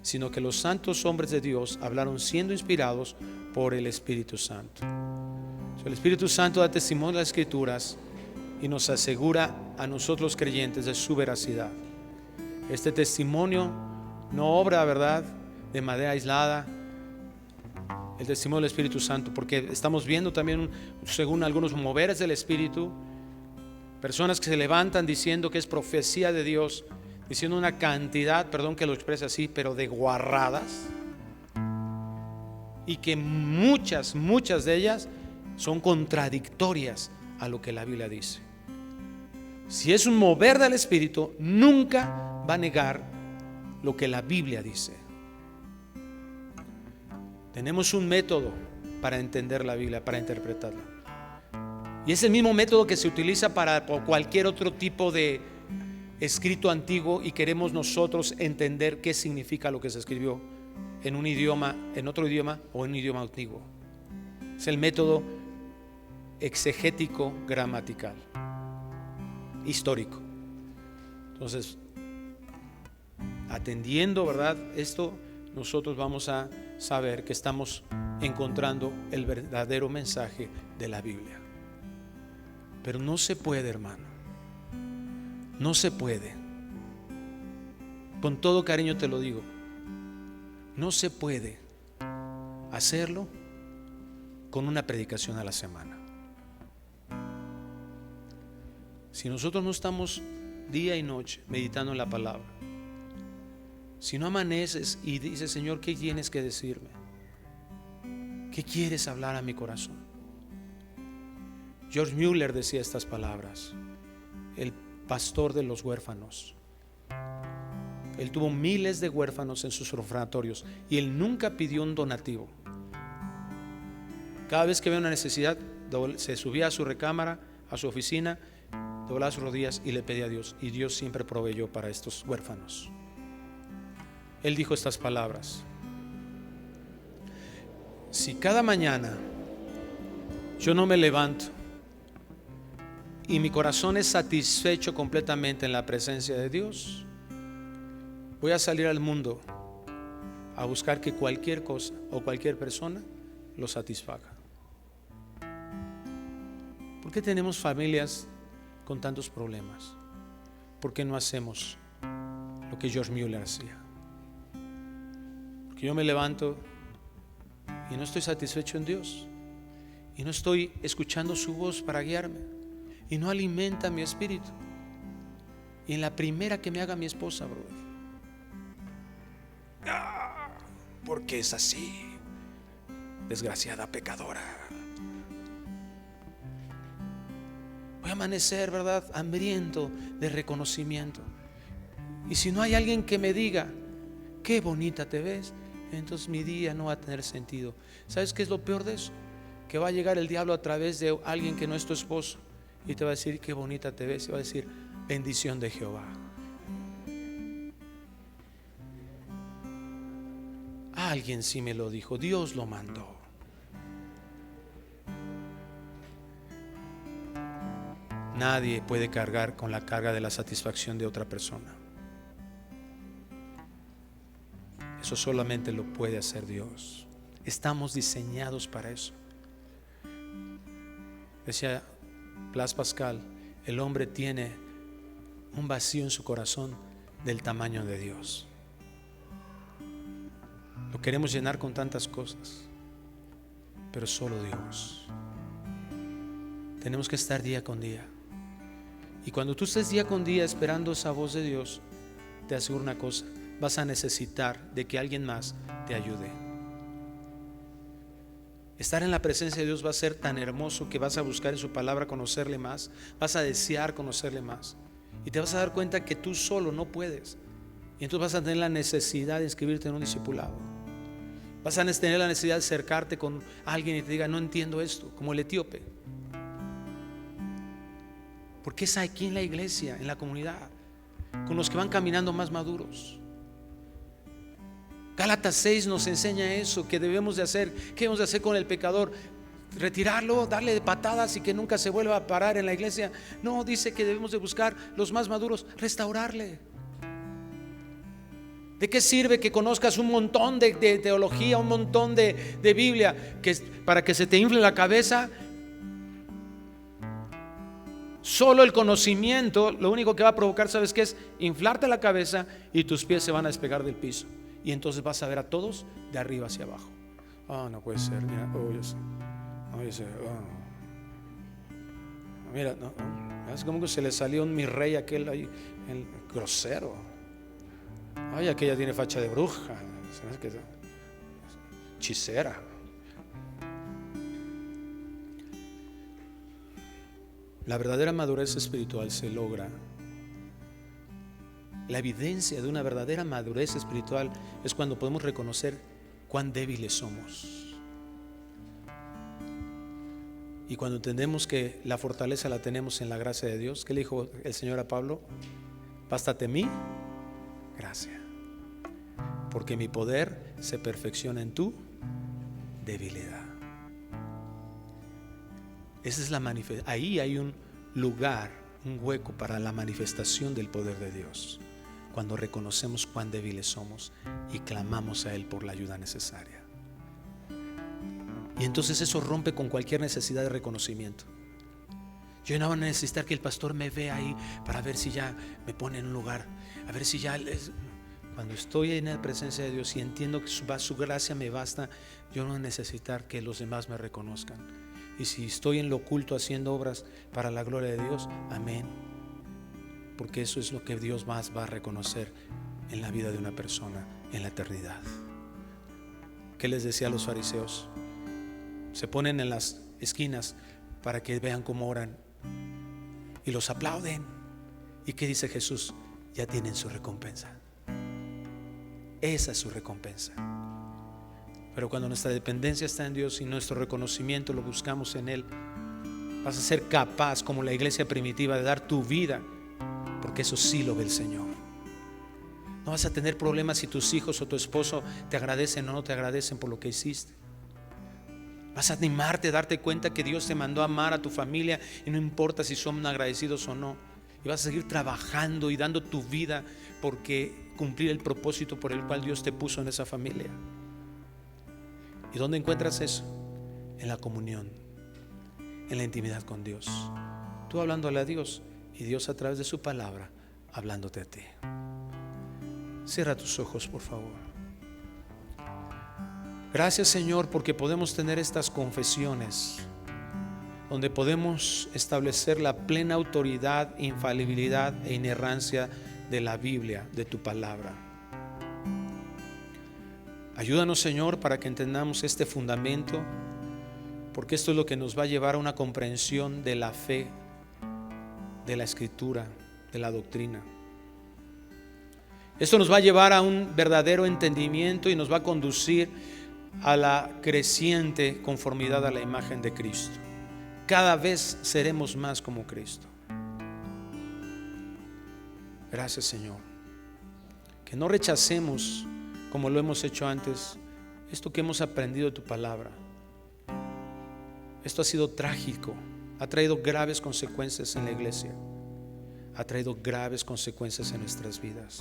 sino que los santos hombres de Dios hablaron siendo inspirados por el Espíritu Santo. El Espíritu Santo da testimonio de las Escrituras y nos asegura a nosotros creyentes de su veracidad. Este testimonio no obra, ¿verdad?, de manera aislada, el testimonio del Espíritu Santo, porque estamos viendo también, según algunos moveres del Espíritu, personas que se levantan diciendo que es profecía de Dios, diciendo una cantidad, perdón que lo exprese así, pero de guarradas, y que muchas de ellas son contradictorias a lo que la Biblia dice. Si es un mover del Espíritu, nunca va a negar lo que la Biblia dice. Tenemos un método para entender la Biblia, para interpretarla. Y es el mismo método que se utiliza para cualquier otro tipo de escrito antiguo, y queremos nosotros entender qué significa lo que se escribió en un idioma, en otro idioma o en un idioma antiguo. Es el método exegético gramatical histórico. Entonces, atendiendo, ¿verdad?, esto, nosotros vamos a saber que estamos encontrando el verdadero mensaje de la Biblia. Pero no se puede, hermano, no se puede, con todo cariño te lo digo, no se puede hacerlo con una predicación a la semana. Si nosotros no estamos día y noche meditando en la palabra, si no amaneces y dices: Señor, ¿qué tienes que decirme? ¿Qué quieres hablar a mi corazón? George Mueller decía estas palabras, el pastor de los huérfanos. Él tuvo miles de huérfanos en sus orfanatorios y él nunca pidió un donativo. Cada vez que veía una necesidad, se subía a su recámara, a su oficina, doblaba sus rodillas y le pedía a Dios, y Dios siempre proveyó para estos huérfanos. Él dijo estas palabras: si cada mañana yo no me levanto y mi corazón es satisfecho completamente en la presencia de Dios, voy a salir al mundo a buscar que cualquier cosa o cualquier persona lo satisfaga. ¿Por qué tenemos familias con tantos problemas? ¿Por qué no hacemos lo que George Mueller hacía? Porque yo me levanto y no estoy satisfecho en Dios, y no estoy escuchando su voz para guiarme, y no alimenta mi espíritu. Y en la primera que me haga mi esposa, brother, porque es así, desgraciada pecadora, voy a amanecer, ¿verdad?, hambriento de reconocimiento. Y si no hay alguien que me diga: qué bonita te ves, entonces mi día no va a tener sentido. ¿Sabes qué es lo peor de eso? Que va a llegar el diablo a través de alguien que no es tu esposo y te va a decir: qué bonita te ves, y va a decir: bendición de Jehová. Alguien sí me lo dijo, Dios lo mandó. Nadie puede cargar con la carga de la satisfacción de otra persona. Eso solamente lo puede hacer Dios. Estamos diseñados para eso. Decía Blaise Pascal: el hombre tiene un vacío en su corazón del tamaño de Dios. Lo queremos llenar con tantas cosas, pero solo Dios. Tenemos que estar día con día. Y cuando tú estés día con día esperando esa voz de Dios, te aseguro una cosa: vas a necesitar de que alguien más te ayude. Estar en la presencia de Dios va a ser tan hermoso que vas a buscar en su palabra conocerle más, vas a desear conocerle más, y te vas a dar cuenta que tú solo no puedes. Y entonces vas a tener la necesidad de inscribirte en un discipulado. Vas a tener la necesidad de acercarte con alguien y te diga: no entiendo esto, como el etíope. Porque es aquí en la iglesia, en la comunidad, con los que van caminando más maduros. Gálatas 6 nos enseña eso, que debemos de hacer. ¿Qué debemos de hacer con el pecador? ¿Retirarlo, darle de patadas y que nunca se vuelva a parar en la iglesia? No, dice que debemos de buscar los más maduros, restaurarle. ¿De qué sirve que conozcas un montón de teología, un montón de Biblia, para que se te infle la cabeza? Solo el conocimiento, lo único que va a provocar, ¿sabes qué es? Inflarte la cabeza y tus pies se van a despegar del piso. Y entonces vas a ver a todos de arriba hacia abajo. No puede ser, mira, yo sé. Yo sé. Mira, es como que se le salió mi rey aquel ahí, el grosero. Ay, aquella tiene facha de bruja, ¿sabes qué? Hechicera. La verdadera madurez espiritual se logra. La evidencia de una verdadera madurez espiritual es cuando podemos reconocer cuán débiles somos. Y cuando entendemos que la fortaleza la tenemos en la gracia de Dios. ¿Qué le dijo el Señor a Pablo? Bástate mi gracia, porque mi poder se perfecciona en tu debilidad. Esa es la manifestación. Ahí hay un lugar, un hueco para la manifestación del poder de Dios. Cuando reconocemos cuán débiles somos y clamamos a Él por la ayuda necesaria. Y entonces eso rompe con cualquier necesidad de reconocimiento. Yo no voy a necesitar que el pastor me vea ahí para ver si ya me pone en un lugar, a ver si ya cuando estoy en la presencia de Dios y entiendo que su gracia me basta, yo no voy a necesitar que los demás me reconozcan. Y si estoy en lo oculto haciendo obras para la gloria de Dios, amén, porque eso es lo que Dios más va a reconocer en la vida de una persona en la eternidad. ¿Qué les decía a los fariseos? Se ponen en las esquinas para que vean cómo oran y los aplauden. ¿Y qué dice Jesús? Ya tienen su recompensa. Esa es su recompensa. Pero cuando nuestra dependencia está en Dios y nuestro reconocimiento lo buscamos en Él, vas a ser capaz, como la iglesia primitiva, de dar tu vida, porque eso sí lo ve el Señor. No vas a tener problemas si tus hijos o tu esposo te agradecen o no te agradecen por lo que hiciste. Vas a animarte a darte cuenta que Dios te mandó a amar a tu familia y no importa si son agradecidos o no. Y vas a seguir trabajando y dando tu vida porque cumplir el propósito por el cual Dios te puso en esa familia. ¿Y dónde encuentras eso? En la comunión, en la intimidad con Dios. Tú hablándole a Dios y Dios a través de su palabra hablándote a ti. Cierra tus ojos, por favor. Gracias, Señor, porque podemos tener estas confesiones donde podemos establecer la plena autoridad, infalibilidad e inerrancia de la Biblia, de tu palabra. Ayúdanos, Señor, para que entendamos este fundamento, porque esto es lo que nos va a llevar a una comprensión de la fe, de la Escritura, de la doctrina. Esto nos va a llevar a un verdadero entendimiento y nos va a conducir a la creciente conformidad a la imagen de Cristo. Cada vez seremos más como Cristo. Gracias, Señor. Que no rechacemos, como lo hemos hecho antes, esto que hemos aprendido de tu palabra. Esto ha sido trágico, ha traído graves consecuencias en la iglesia, ha traído graves consecuencias en nuestras vidas.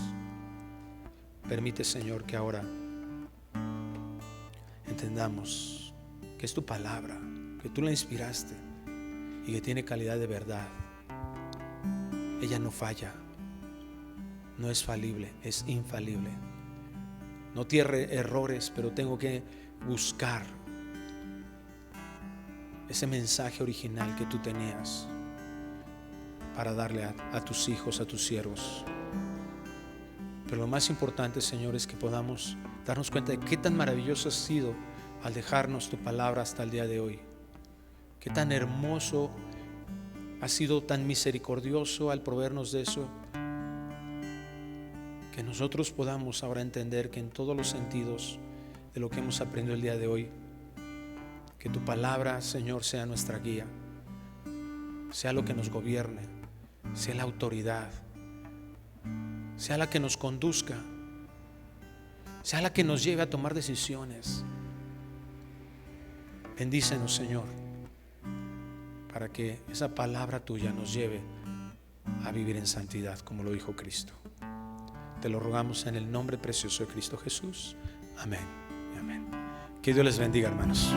Permite, Señor, que ahora entendamos que es tu palabra, que tú la inspiraste y que tiene calidad de verdad. Ella no falla, no es falible, es infalible. No tiene errores, pero tengo que buscar ese mensaje original que tú tenías para darle a tus hijos, a tus siervos. Pero lo más importante, Señor, es que podamos darnos cuenta de qué tan maravilloso has sido al dejarnos tu palabra hasta el día de hoy. Qué tan hermoso has sido, tan misericordioso al proveernos de eso. Que nosotros podamos ahora entender que en todos los sentidos de lo que hemos aprendido el día de hoy, que tu palabra, Señor, sea nuestra guía, sea lo que nos gobierne, sea la autoridad, sea la que nos conduzca, sea la que nos lleve a tomar decisiones. Bendícenos, Señor, para que esa palabra tuya nos lleve a vivir en santidad, como lo dijo Cristo. Te lo rogamos en el nombre precioso de Cristo Jesús. Amén y amén. Que Dios les bendiga, hermanos.